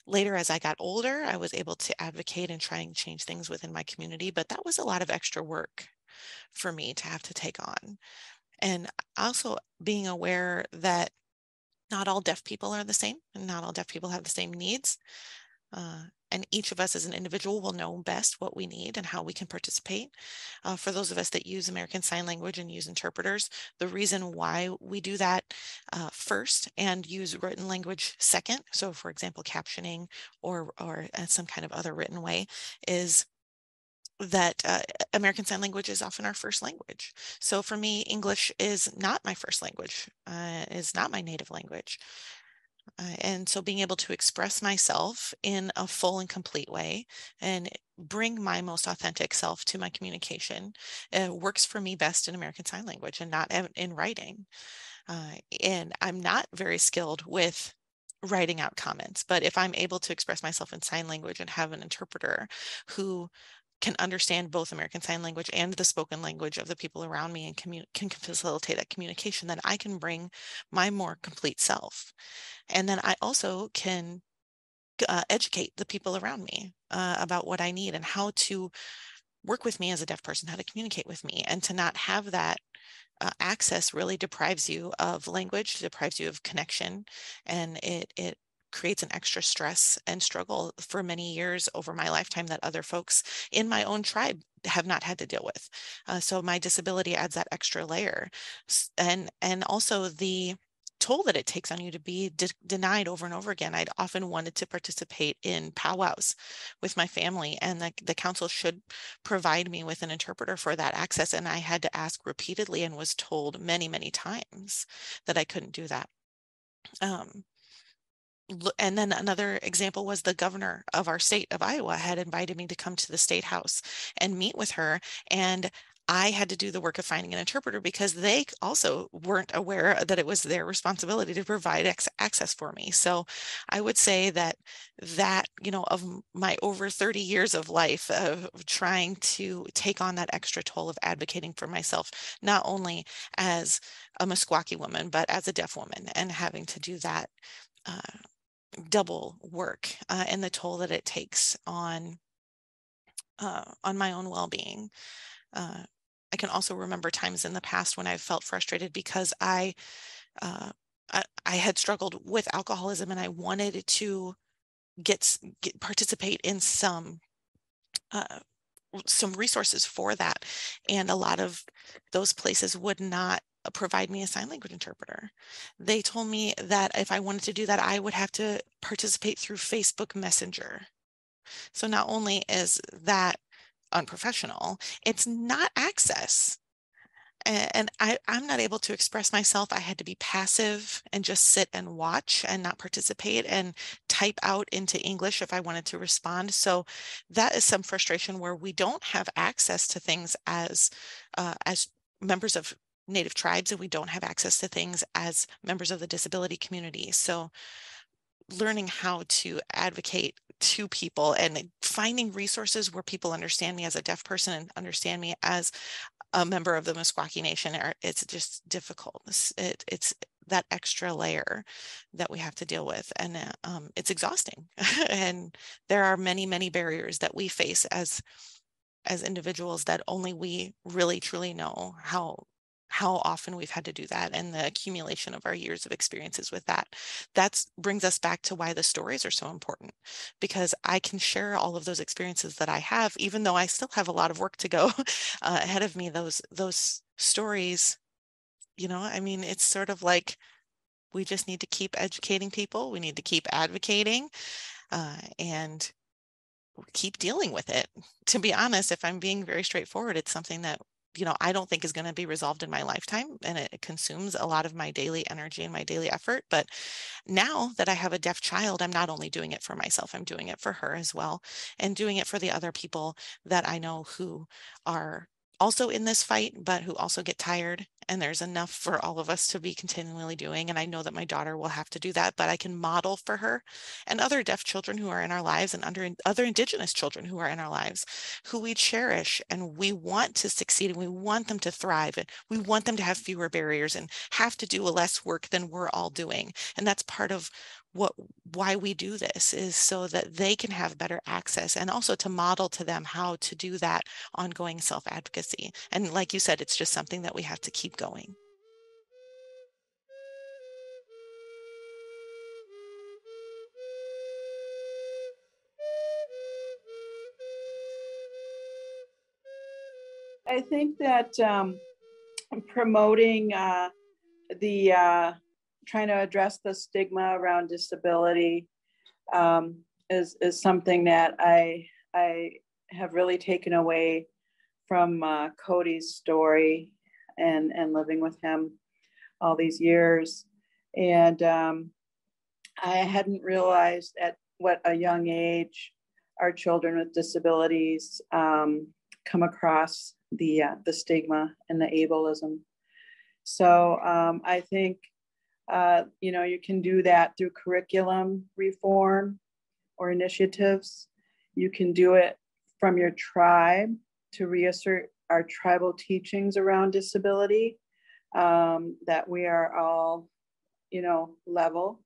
Speaker 3: Later, as I got older, I was able to advocate and try and change things within my community, but that was a lot of extra work for me to have to take on. And also being aware that not all deaf people are the same, and not all deaf people have the same needs. And each of us as an individual will know best what we need and how we can participate. For those of us that use American Sign Language and use interpreters, the reason why we do that first and use written language second, so for example, captioning or some kind of other written way, is that American Sign Language is often our first language. So for me, English is not my first language, is not my native language. And so being able to express myself in a full and complete way and bring my most authentic self to my communication works for me best in American Sign Language and not in writing. And I'm not very skilled with writing out comments, but if I'm able to express myself in sign language and have an interpreter who can understand both American Sign Language and the spoken language of the people around me and can facilitate that communication, then I can bring my more complete self. And then I also can educate the people around me about what I need and how to work with me as a deaf person, how to communicate with me. And to not have that access really deprives you of language, deprives you of connection, and it creates an extra stress and struggle for many years over my lifetime that other folks in my own tribe have not had to deal with. So my disability adds that extra layer, and also the toll that it takes on you to be denied over and over again. I'd often wanted to participate in powwows with my family, and the council should provide me with an interpreter for that access. And I had to ask repeatedly and was told many, many times that I couldn't do that. And then another example was the governor of our state of Iowa had invited me to come to the state house and meet with her. And I had to do the work of finding an interpreter because they also weren't aware that it was their responsibility to provide access for me. So I would say that, of my over 30 years of life of trying to take on that extra toll of advocating for myself, not only as a Meskwaki woman, but as a deaf woman, and having to do that double work and the toll that it takes on my own well-being. I can also remember times in the past when I felt frustrated because I had struggled with alcoholism and I wanted to participate in some resources for that, and a lot of those places would not provide me a sign language interpreter. They told me that if I wanted to do that, I would have to participate through Facebook Messenger. So not only is that unprofessional, it's not access. and I'm not able to express myself. I had to be passive and just sit and watch and not participate and type out into English if I wanted to respond. So that is some frustration where we don't have access to things as members of Native tribes, and we don't have access to things as members of the disability community. So learning how to advocate to people and finding resources where people understand me as a deaf person and understand me as a member of the Meskwaki Nation, it's just difficult. It's that extra layer that we have to deal with, and it's exhausting. And there are many, many barriers that we face as individuals that only we really truly know how often we've had to do that, and the accumulation of our years of experiences with that. That brings us back to why the stories are so important, because I can share all of those experiences that I have, even though I still have a lot of work to go ahead of me. Those stories, I mean, it's sort of like we just need to keep educating people. We need to keep advocating and keep dealing with it. To be honest, if I'm being very straightforward, it's something that I don't think is going to be resolved in my lifetime, and it consumes a lot of my daily energy and my daily effort. But now that I have a deaf child, I'm not only doing it for myself, I'm doing it for her as well, and doing it for the other people that I know who are also in this fight, but who also get tired. And there's enough for all of us to be continually doing. And I know that my daughter will have to do that, but I can model for her and other deaf children who are in our lives, and other Indigenous children who are in our lives, who we cherish and we want to succeed, and we want them to thrive, and we want them to have fewer barriers and have to do less work than we're all doing. And that's part of why we do this, is so that they can have better access, and also to model to them how to do that ongoing self-advocacy. And like you said, it's just something that we have to keep going.
Speaker 5: I think that promoting trying to address the stigma around disability is something that I have really taken away from Kody's story and living with him all these years. And I hadn't realized at what a young age our children with disabilities come across the stigma and the ableism. So I think, you can do that through curriculum reform or initiatives. You can do it from your tribe to reassert our tribal teachings around disability, that we are all, level,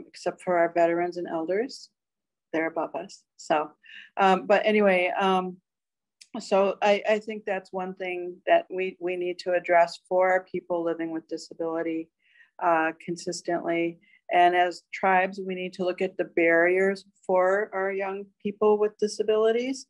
Speaker 5: except for our veterans and elders. They're above us. So, but anyway, so I think that's one thing that we need to address for our people living with disability consistently. And as tribes, we need to look at the barriers for our young people with disabilities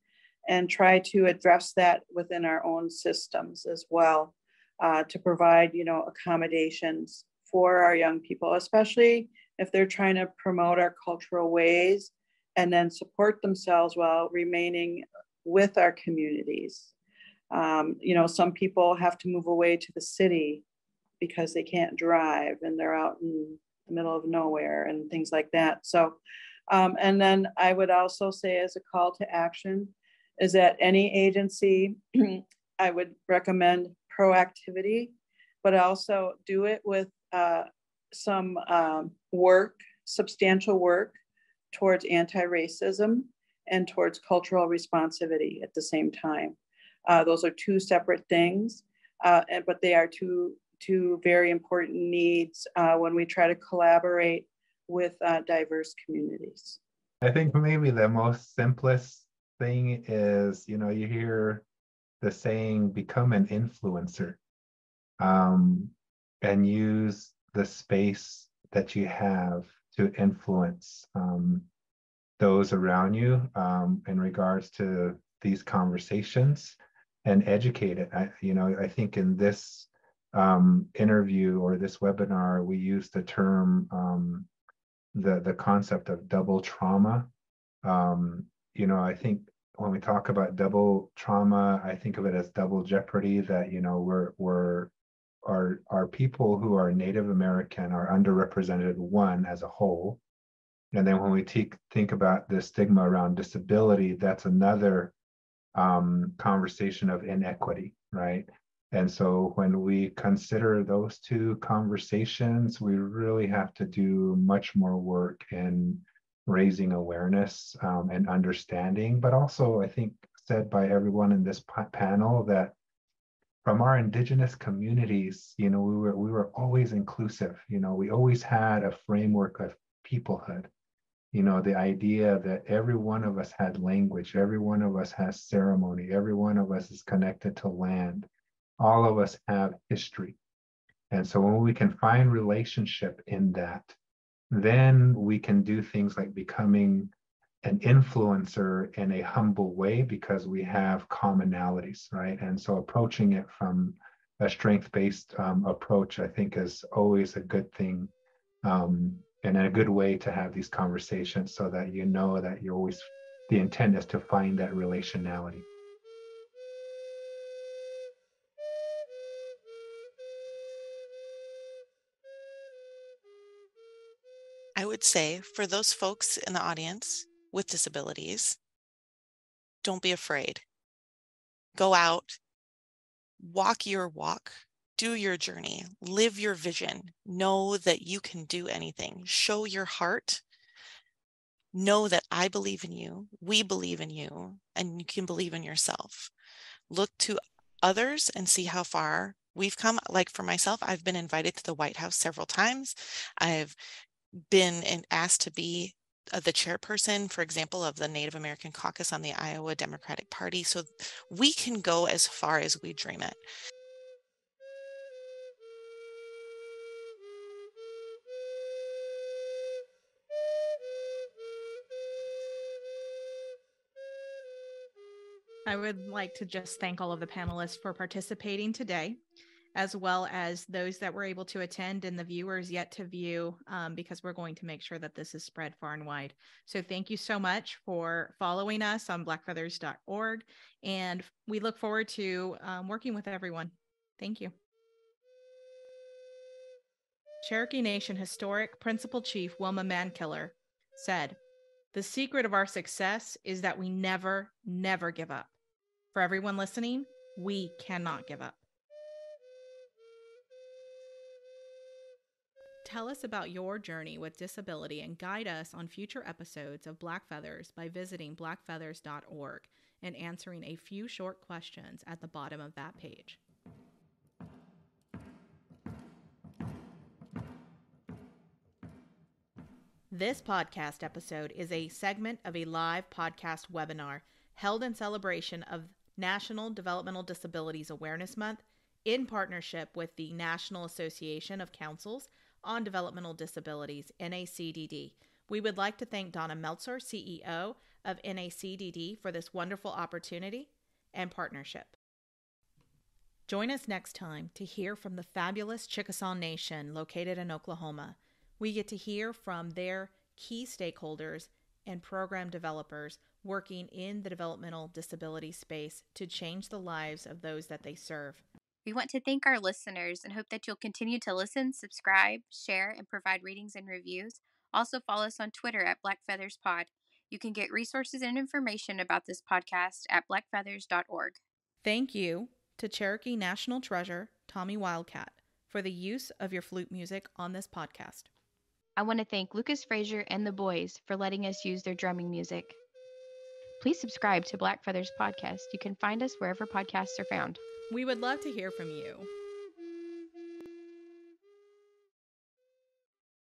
Speaker 5: and try to address that within our own systems as well, to provide, accommodations for our young people, especially if they're trying to promote our cultural ways and then support themselves while remaining with our communities. Some people have to move away to the city because they can't drive and they're out in the middle of nowhere and things like that. So, and then I would also say, as a call to action, is that any agency, I would recommend proactivity, but also do it with some substantial work towards anti-racism and towards cultural responsivity at the same time. Those are two separate things, but they are two very important needs when we try to collaborate with diverse communities.
Speaker 6: I think maybe the most simplest thing is, you hear the saying, become an influencer, and use the space that you have to influence those around you in regards to these conversations, and educate it. I think in this interview or this webinar, we used the term, the concept of double trauma. I think when we talk about double trauma, I think of it as double jeopardy, that, you know, our people who are Native American are underrepresented, one, as a whole. And then when we think about the stigma around disability, that's another conversation of inequity, right? And so when we consider those two conversations, we really have to do much more work in raising awareness and understanding. But also, I think, said by everyone in this panel, that from our indigenous communities, you know, we were always inclusive. You know, we always had a framework of peoplehood. You know, the idea that every one of us had language, every one of us has ceremony, every one of us is connected to land, all of us have history. And so when we can find relationship in that, then we can do things like becoming an influencer in a humble way, because we have commonalities, right? And so approaching it from a strength-based approach, I think, is always a good thing. And a good way to have these conversations, so that you know that you're always, the intent is to find that relationality.
Speaker 3: I would say for those folks in the audience with disabilities, don't be afraid. Go out, walk your walk, do your journey, live your vision, know that you can do anything, show your heart, know that I believe in you, we believe in you, and you can believe in yourself. Look to others and see how far we've come. Like for myself, I've been invited to the White House several times. I've been asked to be the chairperson, for example, of the Native American caucus on the Iowa Democratic Party. So we can go as far as we dream it.
Speaker 1: I would like to just thank all of the panelists for participating today, as well as those that were able to attend and the viewers yet to view, because we're going to make sure that this is spread far and wide. So thank you so much for following us on blackfeathers.org, and we look forward to working with everyone. Thank you. Cherokee Nation Historic Principal Chief Wilma Mankiller said, "The secret of our success is that we never, never give up. For everyone listening, we cannot give up." Tell us about your journey with disability and guide us on future episodes of Black Feathers by visiting blackfeathers.org and answering a few short questions at the bottom of that page. This podcast episode is a segment of a live podcast webinar held in celebration of National Developmental Disabilities Awareness Month in partnership with the National Association of Councils on Developmental Disabilities, NACDD. We would like to thank Donna Meltzer, CEO of NACDD, for this wonderful opportunity and partnership. Join us next time to hear from the fabulous Chickasaw Nation located in Oklahoma. We get to hear from their key stakeholders and program developers working in the developmental disability space to change the lives of those that they serve.
Speaker 2: We want to thank our listeners and hope that you'll continue to listen, subscribe, share, and provide ratings and reviews. Also follow us on Twitter at blackfeatherspod. You can get resources and information about this podcast at blackfeathers.org.
Speaker 1: Thank you to Cherokee National Treasure, Tommy Wildcat, for the use of your flute music on this podcast.
Speaker 2: I want to thank Lucas Frazier and the boys for letting us use their drumming music. Please subscribe to Black Feathers Podcast. You can find us wherever podcasts are found.
Speaker 1: We would love to hear from you.